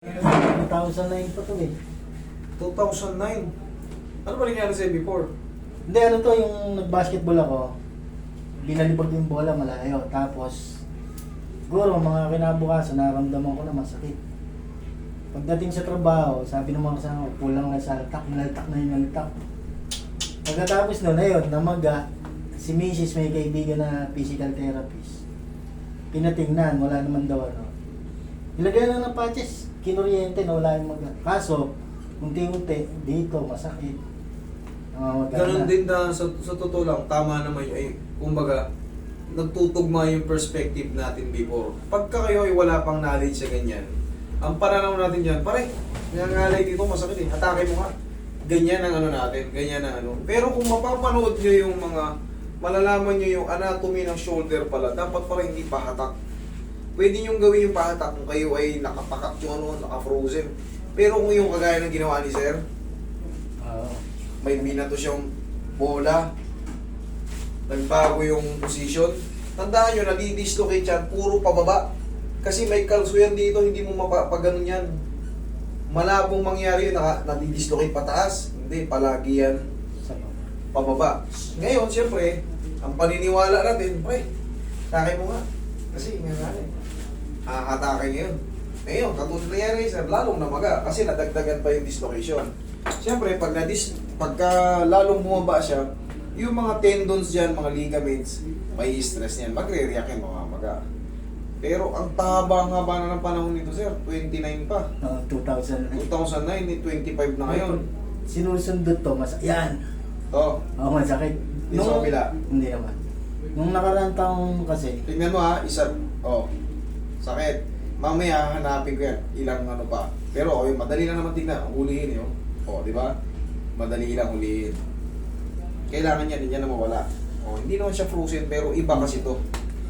2009 pa to eh. 2009. Ano ba nangyari sa'yo before? Hindi, ano to, yung nag-basketball ako, binalibag yung bola malayo. Tapos, siguro mga kinabukasan, naramdaman ko na masakit. Pagdating sa trabaho, sabi ng mga kasama ko, kulang na sa altak, naltak na yung altak. Pagkatapos nun, ayun, namaga, si Mrs. may kaibigan na physical therapist. Pinatingnan, wala naman daw ano. Ilagay lang ng patches, kinuryente na wala yung maga. Kaso, unti-unti, dito, masakit. Ganun din na sa totoo lang, tama naman yun. Ay, kumbaga, nagtutugma yung perspective natin before. Pagka kayo ay wala pang knowledge sa ganyan, ang pananaw natin dyan, pare, nangangalay dito, masakit eh, atake mo nga. Ganyan ang ano natin, ganyan ang ano. Pero kung mapapanood nyo yung mga, malalaman nyo yung anatomy ng shoulder pala, dapat pala hindi pahatak. Pwede nyo gawin yung pahatak kung kayo ay nakapakat yung ano, naka-frozen. Pero kung yung kagaya ng ginawa ni Sir, may binato siyang bola, nagbago yung position, tandaan nyo, nadi-dislocate yan, puro pababa. Kasi may kalso yan dito, hindi mo mapapaganon yan. Malabong mangyari yun, nadi-dislocate pataas. Hindi, palagi yan pababa. Ngayon, siyempre, ang paniniwala natin, pre, atake mo nga. Kasi nga natin, atake ngayon. Ngayon, katulad na yan, sir, lalong namaga kasi nadagdagan pa yung dislocation. Siyempre, pagka lalong bumaba siya, yung mga tendons dyan, mga ligaments, may stress niyan, magre-react yan, mamamaga. Pero ang taba-haba na ng panahon nito, sir, 29 pa. 2000. 2009, 25 na ngayon. Sinusundot to, yan. Oh, Oo, masakit. Yung sa kabila. Hindi naman. Nung nakaraan taong kasi, tingnan mo ha, isa, oh, sakit. Mamaya hanapin ko yan, ilang ano pa. Pero okay, madali lang naman tingnan, hulihin yun. Oh, di ba? Madali lang hulihin. Kailangan yan, hindi yan na mawala. Oh, hindi naman siya frozen, pero iba kasi to.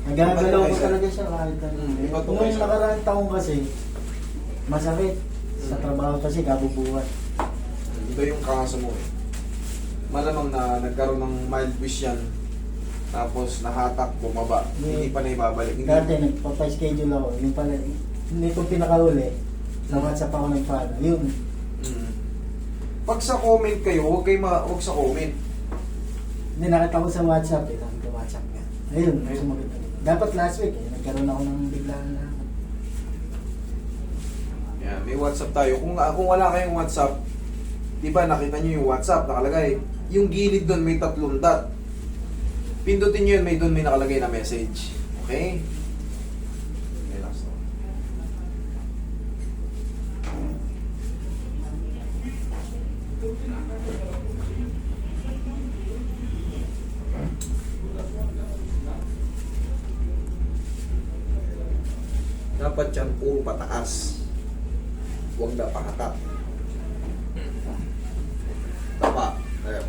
nagagalaw ko talaga siya kahit ano. Iba to Nung kaysa. nakaraan taong kasi, masakit. Sa trabaho kasi, kabubuhan. Ito yung kaso mo eh. Malamang na nagkaroon ng mild wish yan. Tapos nahatak, bumaba. Hindi pa na ibabalik. Hindi. Dati, nagpapa-schedule ako. Yung pala, nitong pinakauli, sa WhatsApp ako nagpaano. Yun. Pag sa comment kayo, huwag sa comment. Hindi, nakita ko sa WhatsApp eh. Sabi ko, WhatsApp nga. Ayun, sumagot ako. Dapat last week eh. Nagkaroon ako ng biglaan na. Yan, may WhatsApp tayo. Kung wala kayong WhatsApp, di ba nakita nyo yung WhatsApp nakalagay? Yung gilid doon may 3 dot. Pindutin nyo yun, doon may nakalagay na message. Okay? Relax na. Dapat yan puro pataas. Huwag na pahatak. Tapa. Ayan.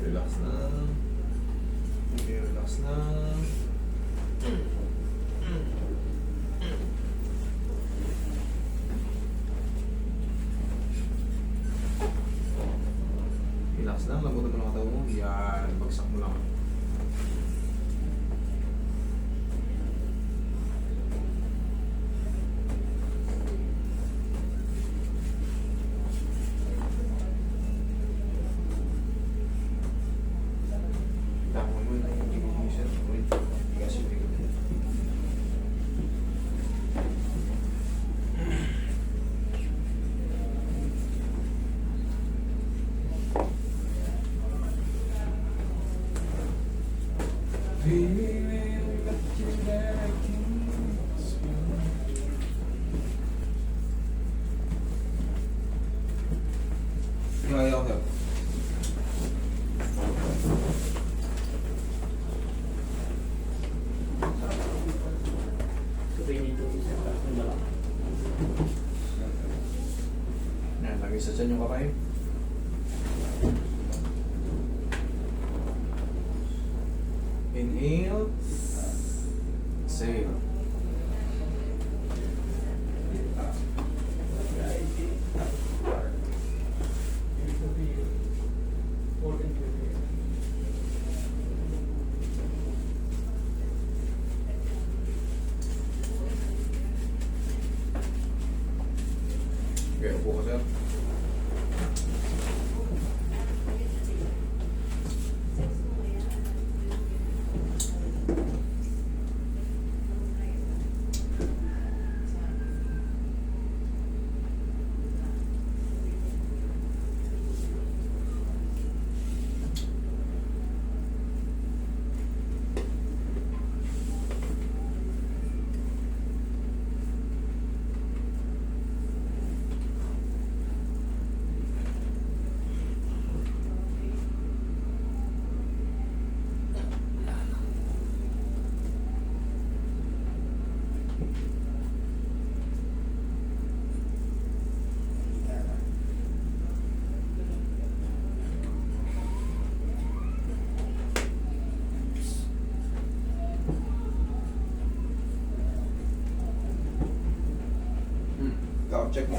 Relax na. Okay, relax na. Relax lang, lambutan mo lang ang tawa mo. Yan, bagsak mo lang. Tapos mo na yung ignition. Wait, tigas yung ignition. Kaya ako. Yan, lagi sa tiyan yung kamay. Inhale. Exhale. Okay, upo ka, sir. Check mo.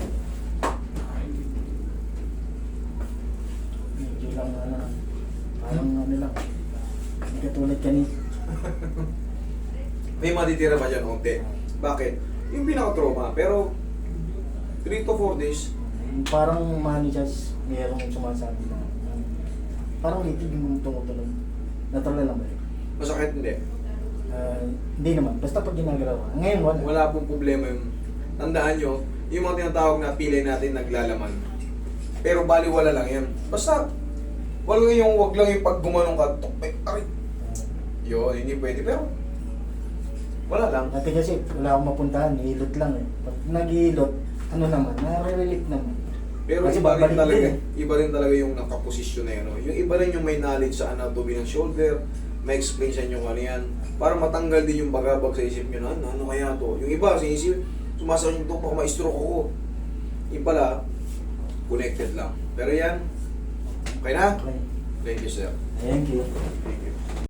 Medyo lang parang ano lang. Hindi katulad kanina. May matitira ba dyan konti? Bakit? Yung pinaka-trauma, pero 3 to 4 days, Parang manijas, mayroong sumasabi na parang litig yung tumutunog. Natural lang ba yun? masakit hindi. Hindi naman, basta pag ginagawa. Ngayon wala. Wala pong problema yung tandaan nyo, yung mga tinatawag na pilay natin naglalaman. Pero baliwala lang yan. Basta, wag lang yung pag gumanong ka, tukpay, aray. Yun, hindi pwede. Pero, wala lang. Dati kasi wala akong mapuntahan, hilot lang eh. Pag nag-hilot, ano naman, nare-relief naman. Pero Kasi iba rin babalik talaga, din iba rin talaga yung nakaposisyon na yun. No? Yung iba rin yung may knowledge sa anatomy ng shoulder, may explain sa inyo kung ano yan. Para matanggal din yung bagabag sa isip nyo na, ano kaya to? Yung iba, sinisip, sumasakit yung baka ma-stroke ako. Yung pala, connected lang. Pero yan, okay na? Okay. Thank you, sir. Thank you. Thank you.